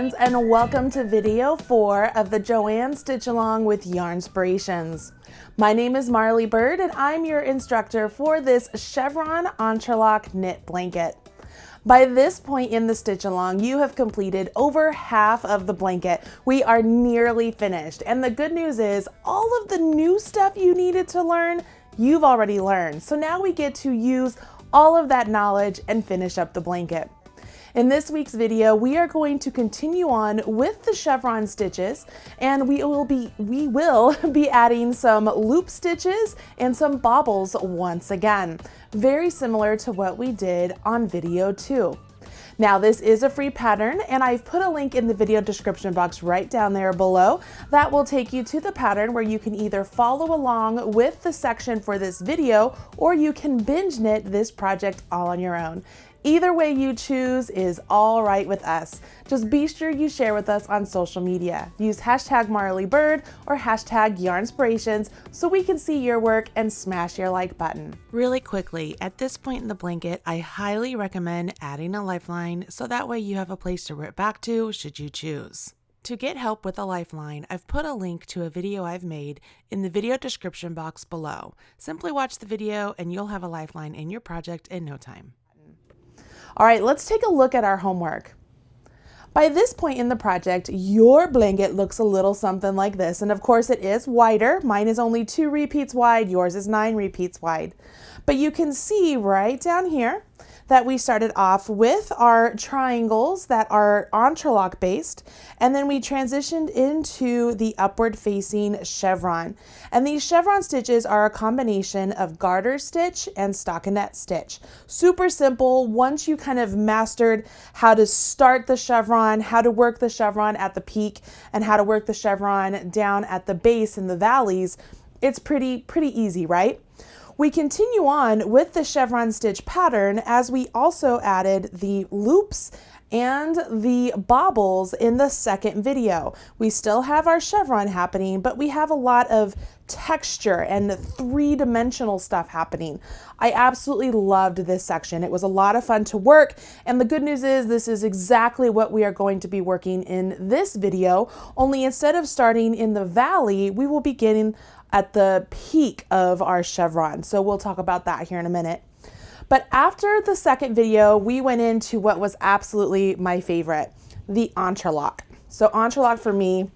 friends, and welcome to video 4 of the JOANN Stitch Along with Yarnspirations. My name is Marley Bird and I'm your instructor for this Chevron Entrelac knit blanket. By this point in the stitch along, you have completed over half of the blanket. We are nearly finished, and the good news is all of the new stuff you needed to learn, you've already learned. So now we get to use all of that knowledge and finish up the blanket. In this week's video, we are going to continue on with the chevron stitches, and we will be adding some loop stitches and some bobbles once again, very similar to what we did on video 2. Now, this is a free pattern, and I've put a link in the video description box right down there below that will take you to the pattern where you can either follow along with the section for this video, or you can binge knit this project all on your own. Either way you choose is all right with us. Just be sure you share with us on social media. Use hashtag MarleyBird or hashtag Yarnspirations so we can see your work and smash your like button. Really quickly, at this point in the blanket, I highly recommend adding a lifeline so that way you have a place to rip back to should you choose. To get help with a lifeline, I've put a link to a video I've made in the video description box below. Simply watch the video and you'll have a lifeline in your project in no time. All right, let's take a look at our homework. By this point in the project, your blanket looks a little something like this. And of course it is wider. Mine is only 2 repeats wide. Yours is 9 repeats wide. But you can see right down here that we started off with our triangles that are entrelac based, and then we transitioned into the upward facing chevron. And these chevron stitches are a combination of garter stitch and stockinette stitch. Super simple. Once you kind of mastered how to start the chevron, how to work the chevron at the peak, and how to work the chevron down at the base in the valleys, it's pretty easy, right? We continue on with the chevron stitch pattern as we also added the loops and the bobbles in the second video. We still have our chevron happening, but we have a lot of texture and three-dimensional stuff happening. I absolutely loved this section. It was a lot of fun to work, and the good news is this is exactly what we are going to be working in this video, only instead of starting in the valley, we will begin at the peak of our chevron. So we'll talk about that here in a minute. But after the second video, we went into what was absolutely my favorite, the entrelac. So entrelac for me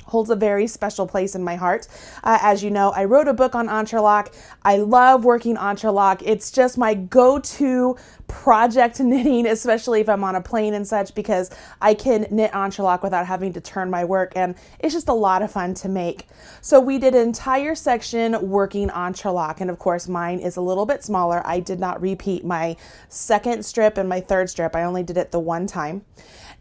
holds a very special place in my heart. As you know, I wrote a book on entrelac. I love working entrelac. It's just my go-to project knitting, especially if I'm on a plane and such, because I can knit entrelac without having to turn my work, and it's just a lot of fun to make. So we did an entire section working entrelac, and of course mine is a little bit smaller. I did not repeat my second strip and my third strip. I only did it the one time.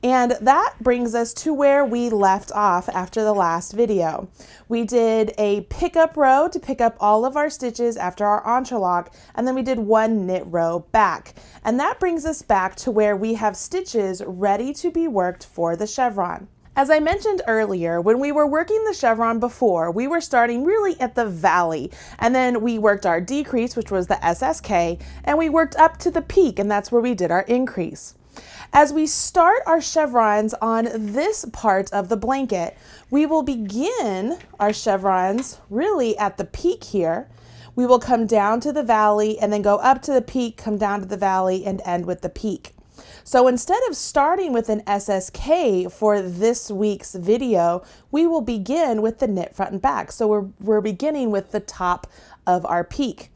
And that brings us to where we left off after the last video. We did a pickup row to pick up all of our stitches after our entrelac, and then we did one knit row back. And that brings us back to where we have stitches ready to be worked for the chevron. As I mentioned earlier, when we were working the chevron before, we were starting really at the valley, and then we worked our decrease, which was the SSK, and we worked up to the peak, and that's where we did our increase. As we start our chevrons on this part of the blanket, we will begin our chevrons really at the peak here. We will come down to the valley and then go up to the peak, come down to the valley, and end with the peak. So instead of starting with an SSK for this week's video, we will begin with the knit front and back. So we're beginning with the top of our peak,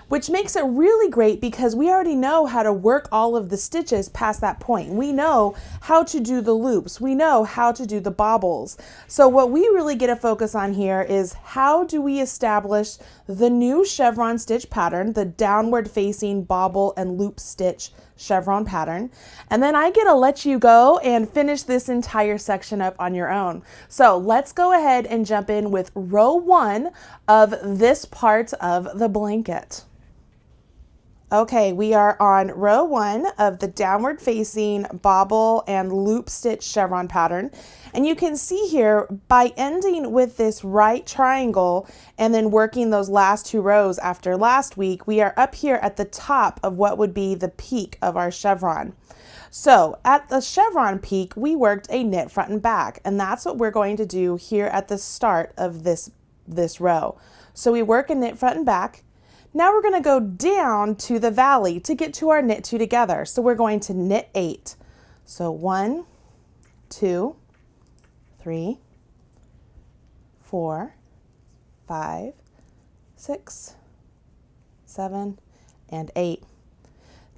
which makes it really great because we already know how to work all of the stitches past that point. We know how to do the loops. We know how to do the bobbles. So what we really get to focus on here is how do we establish the new chevron stitch pattern, the downward facing bobble and loop stitch chevron pattern. And then I get to let you go and finish this entire section up on your own. So let's go ahead and jump in with row 1 of this part of the blanket. Okay, we are on row 1 of the downward facing bobble and loop stitch chevron pattern. And you can see here by ending with this right triangle and then working those last 2 rows after last week, we are up here at the top of what would be the peak of our chevron. So at the chevron peak, we worked a knit front and back, and that's what we're going to do here at the start of this row. So we work a knit front and back. Now we're going to go down to the valley to get to our knit 2 together. So we're going to knit 8. So 1, 2, 3, 4, 5, 6, 7, and 8.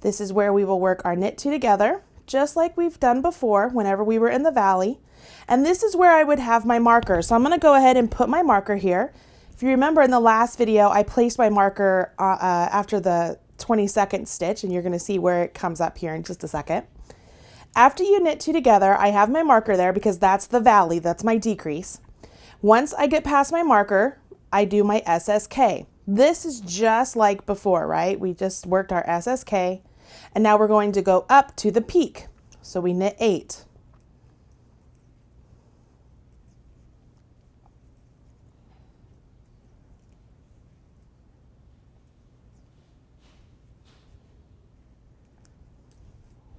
This is where we will work our knit 2 together, just like we've done before whenever we were in the valley. And this is where I would have my marker. So I'm going to go ahead and put my marker here. If you remember in the last video, I placed my marker after the 22nd stitch, and you're going to see where it comes up here in just a second. After you knit 2 together, I have my marker there because that's the valley, that's my decrease. Once I get past my marker, I do my SSK. This is just like before, right? We just worked our SSK. And now we're going to go up to the peak. So we knit 8.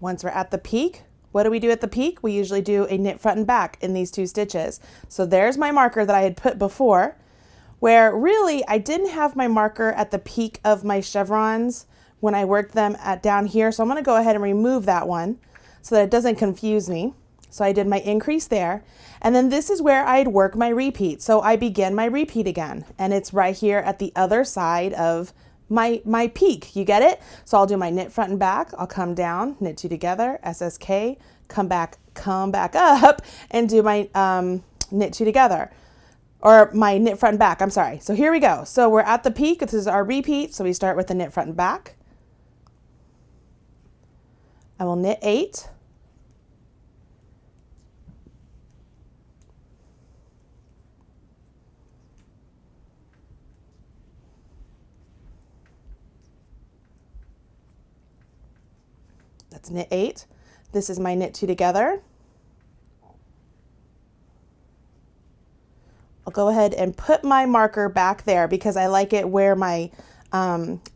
Once we're at the peak, what do we do at the peak? We usually do a knit front and back in these 2 stitches. So there's my marker that I had put before, where really I didn't have my marker at the peak of my chevrons when I worked them down here. So I'm going to go ahead and remove that one so that it doesn't confuse me. So I did my increase there. And then this is where I'd work my repeat. So I begin my repeat again, and it's right here at the other side of my peak. You get it? So I'll do my knit front and back. I'll come down, knit 2 together, SSK, come back up, and do my knit 2 together. Or my knit front and back, I'm sorry. So here we go. So we're at the peak. This is our repeat. So we start with the knit front and back. I will knit 8. That's knit 8. This is my knit 2 together. I'll go ahead and put my marker back there because I like it where my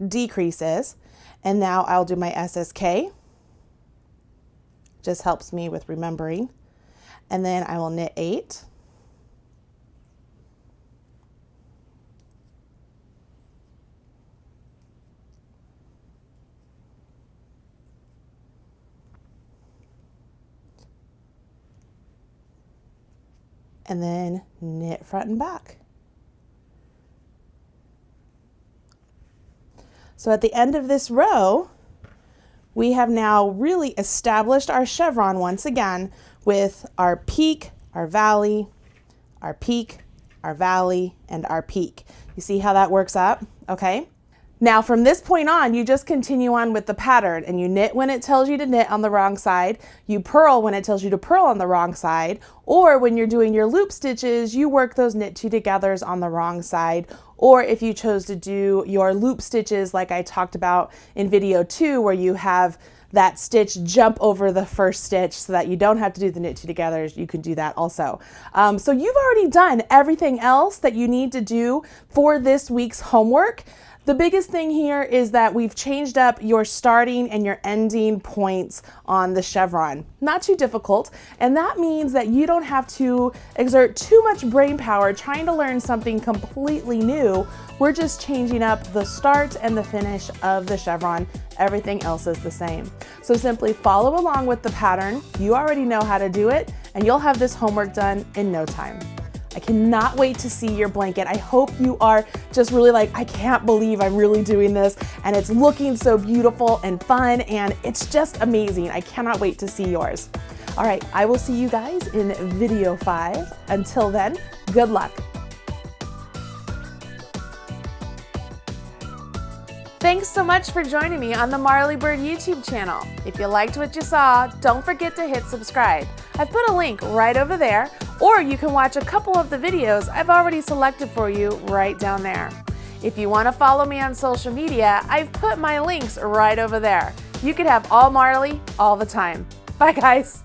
decrease is. And now I'll do my SSK. Just helps me with remembering. And then I will knit 8. And then knit front and back. So at the end of this row, we have now really established our chevron once again with our peak, our valley, our peak, our valley, and our peak. You see how that works out? Okay. Now from this point on, you just continue on with the pattern, and you knit when it tells you to knit on the wrong side, you purl when it tells you to purl on the wrong side, or when you're doing your loop stitches, you work those knit 2 togethers on the wrong side, or if you chose to do your loop stitches like I talked about in video 2, where you have that stitch jump over the first stitch so that you don't have to do the knit 2 togethers, you can do that also. So you've already done everything else that you need to do for this week's homework. The biggest thing here is that we've changed up your starting and your ending points on the chevron. Not too difficult, and that means that you don't have to exert too much brain power trying to learn something completely new. We're just changing up the start and the finish of the chevron. Everything else is the same. So simply follow along with the pattern. You already know how to do it, and you'll have this homework done in no time. I cannot wait to see your blanket. I hope you are just really like, I can't believe I'm really doing this, and it's looking so beautiful and fun, and it's just amazing. I cannot wait to see yours. All right, I will see you guys in video 5. Until then, good luck. Thanks so much for joining me on the Marley Bird YouTube channel. If you liked what you saw, don't forget to hit subscribe. I've put a link right over there, or you can watch a couple of the videos I've already selected for you right down there. If you want to follow me on social media, I've put my links right over there. You can have all Marley all the time. Bye guys.